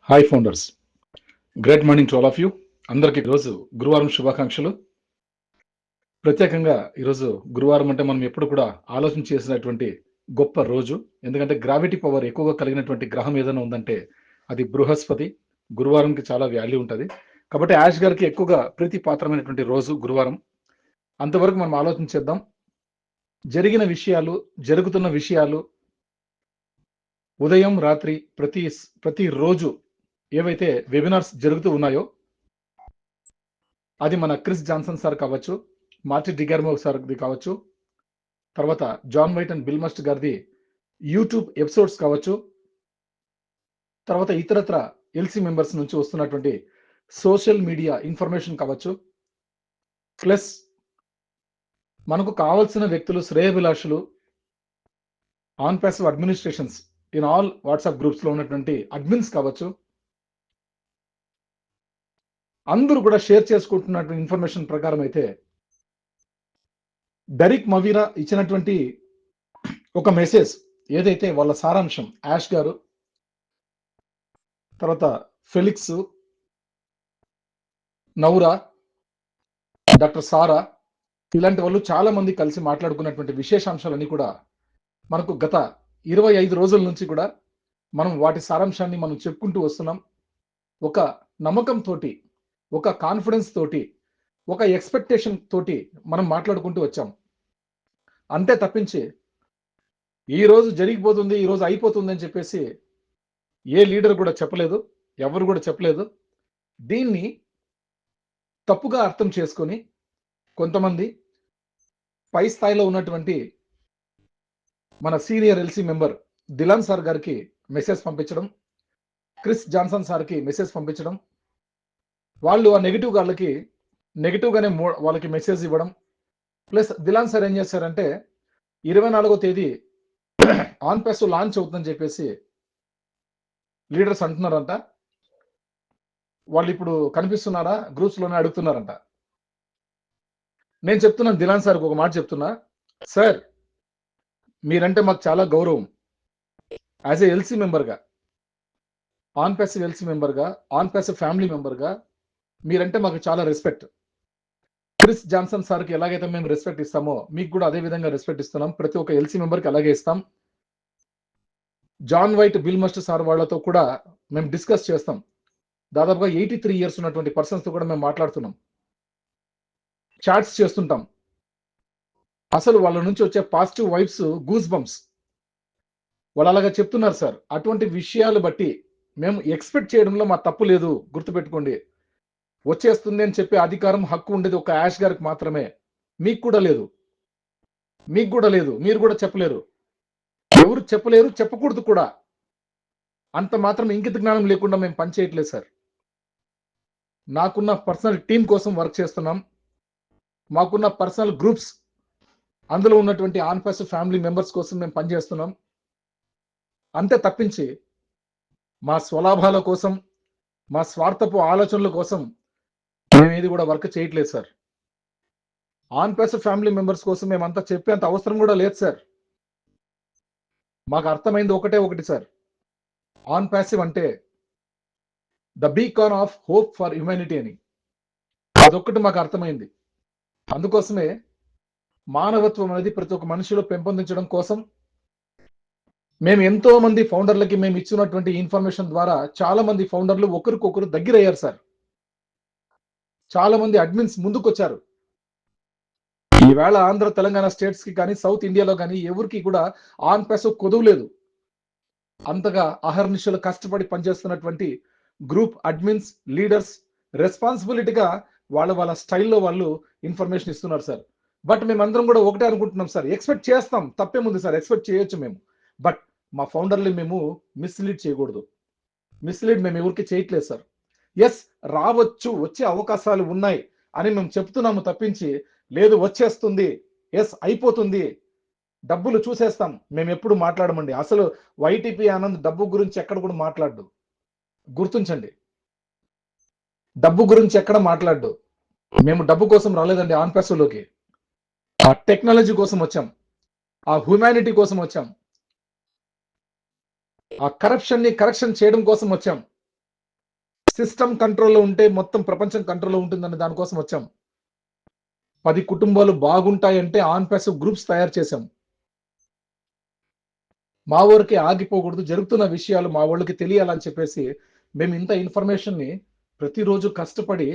Hi founders, great morning to all of you. అందరికీ ఈరోజు గురువారం శుభాకాంక్షలు. ప్రత్యేకంగా ఈరోజు గురువారం అంటే మనం ఎప్పుడు కూడా ఆలోచన చేసినటువంటి గొప్ప రోజు. ఎందుకంటే గ్రావిటీ పవర్ ఎక్కువగా కలిగినటువంటి గ్రహం ఏదైనా ఉందంటే అది బృహస్పతి. గురువారంకి చాలా వాల్యూ ఉంటుంది. కాబట్టి యాష్ గారికి ఎక్కువగా ప్రీతిపాత్రమైనటువంటి రోజు గురువారం. అంతవరకు మనం ఆలోచన చేద్దాం. జరిగిన విషయాలు, జరుగుతున్న విషయాలు, ఉదయం రాత్రి ప్రతి రోజు ఏవైతే వెబినార్స్ జరుగుతూ ఉన్నాయో అది మన క్రిస్ జాన్సన్ సార్ కావచ్చు, మార్టి డిగార్మో సార్ది కావచ్చు, తర్వాత John White and Bill Must గారిది యూట్యూబ్ ఎపిసోడ్స్ కావచ్చు, తర్వాత ఇతరత్ర ఎల్సీ మెంబర్స్ నుంచి వస్తున్నటువంటి సోషల్ మీడియా ఇన్ఫర్మేషన్ కావచ్చు, ప్లస్ మనకు కావాల్సిన వ్యక్తులు, శ్రేయభిలాషులు, on passive administrations in all WhatsApp groups లో ఉన్నటువంటి అడ్మిన్స్ కావచ్చు, అందరూ కూడా షేర్ చేసుకుంటున్నటువంటి ఇన్ఫర్మేషన్ ప్రకారం అయితే డెరిక్ మవీరా ఇచ్చినటువంటి ఒక మెసేజ్ ఏదైతే వాళ్ళ సారాంశం, యాష్ గారు, తర్వాత ఫెలిక్స్, నౌరా, డాక్టర్ సారా, ఇలాంటి వాళ్ళు చాలా మంది కలిసి మాట్లాడుకున్నటువంటి విశేషాంశాలన్నీ కూడా మనకు గత 25 రోజుల నుంచి కూడా మనం వాటి సారాంశాన్ని మనం చెప్పుకుంటూ వస్తున్నాం. ఒక నమ్మకం తోటి, ఒక కాన్ఫిడెన్స్ తోటి, ఒక ఎక్స్పెక్టేషన్ తోటి మనం మాట్లాడుకుంటూ వచ్చాం. అంతే తప్పించి ఈ రోజు జరిగిపోతుంది, ఈ రోజు అయిపోతుంది అని చెప్పేసి ఏ లీడర్ కూడా చెప్పలేదు, ఎవరు కూడా చెప్పలేదు. దీన్ని తప్పుగా అర్థం చేసుకొని కొంతమంది పై స్థాయిలో ఉన్నటువంటి మన సీనియర్ ఎల్సీ మెంబర్ దిలాన్ సార్ గారికి మెసేజ్ పంపించడం, క్రిస్ జాన్సన్ సార్కి మెసేజ్ పంపించడం, వాళ్ళు ఆ నెగిటివ్ వాళ్ళకి నెగిటివ్గానే వాళ్ళకి మెసేజ్ ఇవ్వడం. ప్లస్ దిలాన్ సార్ ఏం చేశారంటే 24వ తేదీ ఆన్ ప్యాస్ లాంచ్ అవుతుందని చెప్పేసి లీడర్స్ అంటున్నారంట. వాళ్ళు ఇప్పుడు కనిపిస్తున్నారా గ్రూప్స్ లోనే అడుగుతున్నారంట. నేను చెప్తున్నాను దిలాన్ సార్కి ఒక మాట చెప్తున్నా, సార్ మీరంటే మాకు చాలా గౌరవం. యాజ్ ఏ ఎల్సీ మెంబర్గా, ఆన్ ప్యాసివ్ ఎల్సీ మెంబర్గా, ఆన్ ప్యాసివ్ ఫ్యామిలీ మెంబర్గా మీరంటే మాకు చాలా రెస్పెక్ట్. క్రిస్ జాన్సన్ సార్కి ఎలాగైతే మేము రెస్పెక్ట్ ఇస్తామో మీకు కూడా అదే విధంగా రెస్పెక్ట్ ఇస్తున్నాం. ప్రతి ఒక్క ఎల్సీ మెంబర్కి అలాగే ఇస్తాం. జాన్ వైట్, బిల్ మస్ట్ సార్ వాళ్ళతో కూడా మేము డిస్కస్ చేస్తాం. దాదాపుగా 83 years ఉన్నటువంటి పర్సన్స్తో కూడా మేము మాట్లాడుతున్నాం, చాట్స్ చేస్తుంటాం. అసలు వాళ్ళ నుంచి వచ్చే పాజిటివ్ వైబ్స్, గూస్ బంప్స్, వాళ్ళు అలాగా చెప్తున్నారు సార్. అటువంటి విషయాలు బట్టి మేము ఎక్స్పెక్ట్ చేయడంలో మా తప్పు లేదు. గుర్తుపెట్టుకోండి, వచ్చేస్తుంది అని చెప్పే అధికారం, హక్కు ఉండేది ఒక యాష్ గారికి మాత్రమే. మీకు కూడా లేదు, మీకు కూడా లేదు, మీరు కూడా చెప్పలేరు, ఎవరు చెప్పలేరు, చెప్పకూడదు కూడా. అంత మాత్రం ఇంకిత జ్ఞానం లేకుండా మేము పనిచేయట్లేదు సార్. నాకున్న పర్సనల్ టీం కోసం వర్క్ చేస్తున్నాం. మాకున్న పర్సనల్ గ్రూప్స్, అందులో ఉన్నటువంటి ఆన్ ప్యాసివ్ ఫ్యామిలీ మెంబర్స్ కోసం మేము పనిచేస్తున్నాం. అంతే తప్పించి మా స్వలాభాల కోసం, మా స్వార్థపు ఆలోచనల కోసం మేము ఏది కూడా వర్క్ చేయట్లేదు sir. On passive family members కోసం మేమంతా చెప్పేంత అవసరం కూడా లేదు సార్. మాకు అర్థమైంది ఒకటి సార్, ఆన్ ప్యాసివ్ అంటే the beacon of hope for humanity అని. అదొక్కటి మాకు అర్థమైంది. అందుకోసమే మానవత్వం అనేది ప్రతి ఒక్క మనిషిలో పెంపొందించడం కోసం మేము ఎంతో మంది ఫౌండర్లకి మేము ఇచ్చినటువంటి ఇన్ఫర్మేషన్ ద్వారా చాలా మంది ఫౌండర్లు ఒకరికొకరు దగ్గర అయ్యారు సార్. చాలా మంది అడ్మిన్స్ ముందుకొచ్చారు. ఈవేళ ఆంధ్ర, తెలంగాణ స్టేట్స్ కి కానీ, సౌత్ ఇండియాలో కానీ ఎవరికి కూడా ఆన్ ప్యాసివ్ కొదవలేదు. అంతగా అహర్నిశలు కష్టపడి పనిచేస్తున్నటువంటి గ్రూప్ అడ్మిన్స్, లీడర్స్ రెస్పాన్సిబిలిటీగా వాళ్ళ స్టైల్లో వాళ్ళు ఇన్ఫర్మేషన్ ఇస్తున్నారు సార్. బట్ మేమందరం కూడా ఒకటే అనుకుంటున్నాం సార్, ఎక్స్పెక్ట్ చేస్తాం, తప్పేముంది సార్, ఎక్స్పెక్ట్ చేయొచ్చు మేము. బట్ మా ఫౌండర్లు మేము మిస్లీడ్ చేయకూడదు. మిస్లీడ్ మేము ఎవరికి చేయట్లేదు సార్. ఎస్, రావచ్చు, వచ్చే అవకాశాలు ఉన్నాయి అని మేము చెప్తున్నాము తప్పించి, లేదు వచ్చేస్తుంది, ఎస్ అయిపోతుంది, డబ్బులు చూసేస్తాం, మేము ఎప్పుడు మాట్లాడమండి. అసలు వైటీపీ ఆనంద్ డబ్బు గురించి ఎక్కడ కూడా మాట్లాడు, గుర్తుంచండి. డబ్బు గురించి ఎక్కడ మాట్లాడు. మేము డబ్బు కోసం రాలేదండి ఆన్ ప్యాసివ్లోకి. ఆ టెక్నాలజీ కోసం వచ్చాం, ఆ హ్యూమానిటీ కోసం వచ్చాం, ఆ కరప్షన్ ని కరెక్షన్ చేయడం కోసం వచ్చాం. సిస్టమ్ కంట్రోల్లో ఉంటే మొత్తం ప్రపంచం కంట్రోల్లో ఉంటుందన్న దానికోసం వచ్చాం. 10 కుటుంబాలు బాగుంటాయంటే ఆన్ ప్యాసివ్ గ్రూప్స్ తయారు చేశాం. మా ఊరికే ఆగిపోకూడదు, జరుగుతున్న విషయాలు మా వాళ్ళకి తెలియాలని చెప్పేసి మేము ఇంత ఇన్ఫర్మేషన్‌ని ప్రతిరోజు కష్టపడి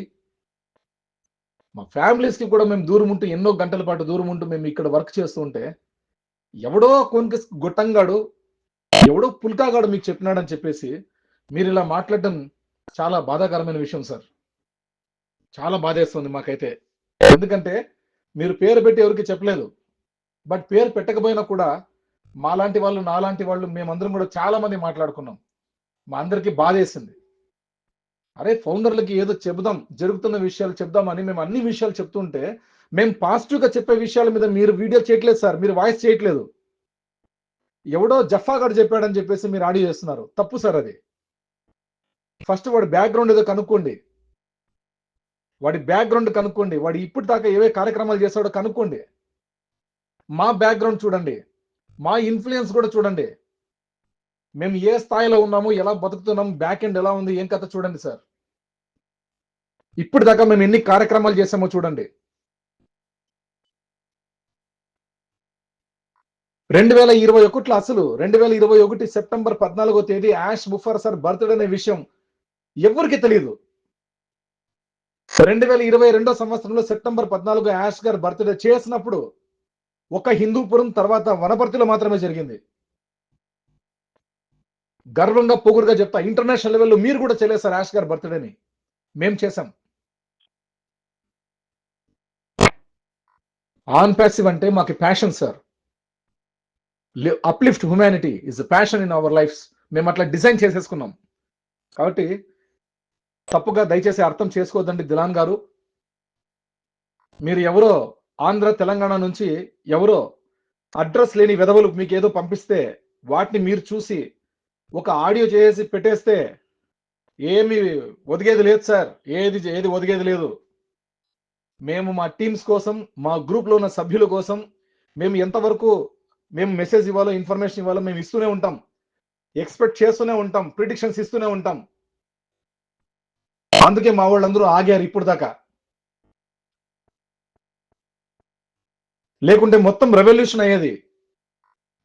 మా ఫ్యామిలీస్‌కి కూడా మేము దూరం ఉంటూ ఎన్నో గంటల పాటు దూరం ఉంటూ మేము ఇక్కడ వర్క్ చేస్తూ ఉంటే, ఎవడో కొన్నికిస్ గొట్టంగాడు, ఎవడో పుల్కాగాడు మీకు చెప్పినాడని చెప్పేసి మీరిలా మాట్లాడడం చాలా బాధాకరమైన విషయం సార్. చాలా బాధేస్తుంది మాకైతే. ఎందుకంటే మీరు పేరు పెట్టి ఎవరికీ చెప్పలేదు. బట్ పేరు పెట్టకపోయినా కూడా మాలాంటి వాళ్ళు, నాలాంటి వాళ్ళు మేమందరం కూడా చాలా మంది మాట్లాడుకున్నాం. మా అందరికీ బాధేసింది. అరే! ఫౌండర్‌లకి ఏదో చెబుదాం, జరుగుతున్న విషయాలు చెప్దామని మేము అన్ని విషయాలు చెప్తుంటే, మేము పాజిటివ్‌గా చెప్పే విషయాల మీద మీరు వీడియో చేయట్లేదు సార్. మీరు వాయిస్ చేయట్లేదు. ఎవడో జఫాగాడు చెప్పాడని చెప్పేసి మీరు ఆడియో చేస్తున్నారు. తప్పు సార్ అది. ఫస్ట్ వాడి బ్యాక్‌గ్రౌండ్ ఏదో కనుక్కోండి. వాడి బ్యాక్‌గ్రౌండ్ కనుక్కోండి. వాడు ఇప్పటిదాకా ఏవే కార్యక్రమాలు చేసాడో కనుక్కోండి. మా బ్యాక్‌గ్రౌండ్ చూడండి. మా ఇన్‌ఫ్లూయెన్స్ కూడా చూడండి. మేము ఏ స్థాయిలో ఉన్నాము, ఎలా బతుకుతున్నాం, బ్యాక్ ఎండ్ ఎలా ఉంది, ఏం కథ చూడండి సార్. ఇప్పటిదాకా మేము ఎన్ని కార్యక్రమాలు చేసామో చూడండి. 2021లో అసలు 2021 సెప్టెంబర్ 14వ తేదీ యాష్ ముఫర్ సార్ బర్త్‌డే అనే విషయం ఎవ్వరికీ తెలీదు. 2022 సంవత్సరంలో సెప్టెంబర్ 14 యాష్ గారు బర్త్‌డే చేసినప్పుడు ఒక హిందూపురం తర్వాత వనపర్తిలో మాత్రమే జరిగింది. గర్వంగా పొగురుగా చెప్తా, ఇంటర్నేషనల్ లెవెల్‌లో మీరు కూడా చేయలేదు సార్ యాష్ గారి బర్త్‌డేని. మేము చేసాం. ఆన్ ప్యాసివ్ అంటే మాకు passion sir. Uplift humanity is a passion in our lifes. మేము అట్లా డిజైన్ చేసేసుకున్నాం. కాబట్టి తప్పుగా దయచేసి అర్థం చేసుకోవద్దండి దిలాన్ గారు. మీరు ఎవరో ఆంధ్ర, తెలంగాణ నుంచి ఎవరో అడ్రస్ లేని వెధవలు మీకేదో పంపిస్తే వాటిని మీరు చూసి ఒక ఆడియో చేసి పెట్టేస్తే ఏమి ఒదిగేది లేదు సార్. ఏది ఒదిగేది లేదు. మేము మా టీమ్స్ కోసం, మా గ్రూప్‌లో ఉన్న సభ్యుల కోసం మేము ఎంతవరకు మేము మెసేజ్ ఇవ్వాలో, ఇన్ఫర్మేషన్ ఇవ్వాలో మేము ఇస్తూనే ఉంటాం. ఎక్స్‌పెక్ట్ చేస్తూనే ఉంటాం. ప్రిడిక్షన్స్ ఇస్తూనే ఉంటాం. అందుకే మా వాళ్ళందరూ ఆగారు ఇప్పటిదాకా. లేకుంటే మొత్తం రెవల్యూషన్ అయ్యేది.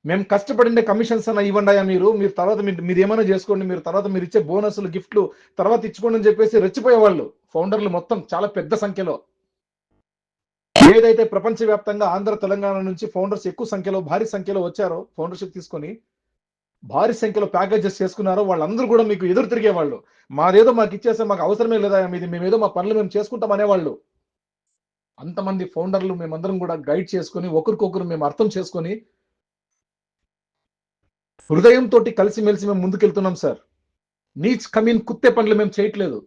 మేము కష్టపడిండే కమిషన్స్ అన్న ఇవ్వండయ్యా మీరు. మీరు తర్వాత మీరేమైనా చేసుకోండి. మీరు తర్వాత మీరిచ్చే బోనస్‌లు, గిఫ్ట్‌లు తర్వాత ఇచ్చుకోండి అని చెప్పేసి రెచ్చిపోయేవాళ్ళు. ఫౌండర్‌లు మొత్తం చాలా పెద్ద సంఖ్యలో. ఏదైతే ప్రపంచవ్యాప్తంగా ఆంధ్ర, తెలంగాణ నుంచి ఫౌండర్స్ ఎక్కువ సంఖ్యలో, భారీ సంఖ్యలో వచ్చారో ఫౌండర్‌షిప్ తీసుకొని, భారీ సంఖ్యలో ప్యాకేజెస్ చేసుకున్నారో వాళ్ళందరూ కూడా మీకు ఎదురు తిరిగేవాళ్ళు. మాదేదో మాకిచ్చేస్తే మాకు అవసరమే లేదా మీది. మేమేదో మా పనులు మేము చేసుకుంటాం అనేవాళ్ళు. అంతమంది ఫౌండర్‌లు మేమందరం కూడా గైడ్ చేసుకొని, ఒకరికొకరు మేము అర్థం చేసుకొని, హృదయంతోటి కలిసిమెలిసి మేము ముందుకెళ్తున్నాం సార్. నీచ్ కమీన్ కుత్తే పనులు మేము చేయట్లేదు.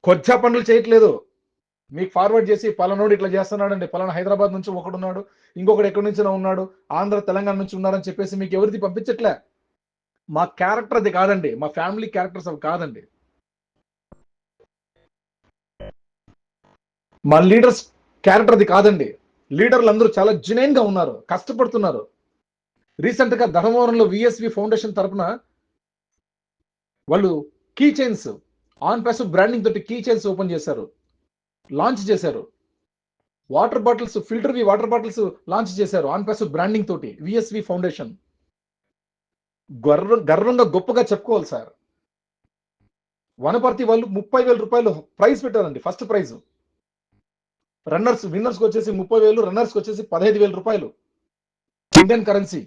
కొచ్చా పనులు చేయట్లేదు. మీకు ఫార్వర్డ్ చేసి పలానోడు ఇట్లా చేస్తున్నాడండి. పలానా హైదరాబాద్ నుంచి ఒకడున్నాడు. ఇంకొకడు ఎక్కడి నుంచో ఉన్నాడు. ఆంధ్ర, తెలంగాణ నుంచి ఉన్నారని చెప్పేసి మీకు ఎవరిది పంపించట్లే. మా క్యారెక్టర్ అది కాదండి. మా ఫ్యామిలీ క్యారెక్టర్స్ అవి కాదండి. మా లీడర్స్ క్యారెక్టర్ అది కాదండి. లీడర్లు అందరూ చాలా జెన్యూన్ గా ఉన్నారు. కష్టపడుతున్నారు. రీసెంట్ గా ధర్మవరంలో విఎస్వి ఫౌండేషన్ తరపున వాళ్ళు key chains Onpassive branding తోటి కీ చైన్స్ ఓపెన్ చేశారు. లాంచ్ చేశారు. Water bottles, filter water bottles launch చేశారు ఆన్ ప్యాసివ్ బ్రాండింగ్ తోటి విఎస్వి ఫౌండేషన్. గర్వంగా గొప్పగా చెప్పుకోవాలి సార్. వనపర్తి వాళ్ళు 30,000 రూపాయలు ప్రైజ్ పెట్టారండి. First prize. విన్నర్స్ వచ్చేసి 30,000, రన్నర్స్ వచ్చేసి 15,000 రూపాయలు ఇండియన్ కరెన్సీ.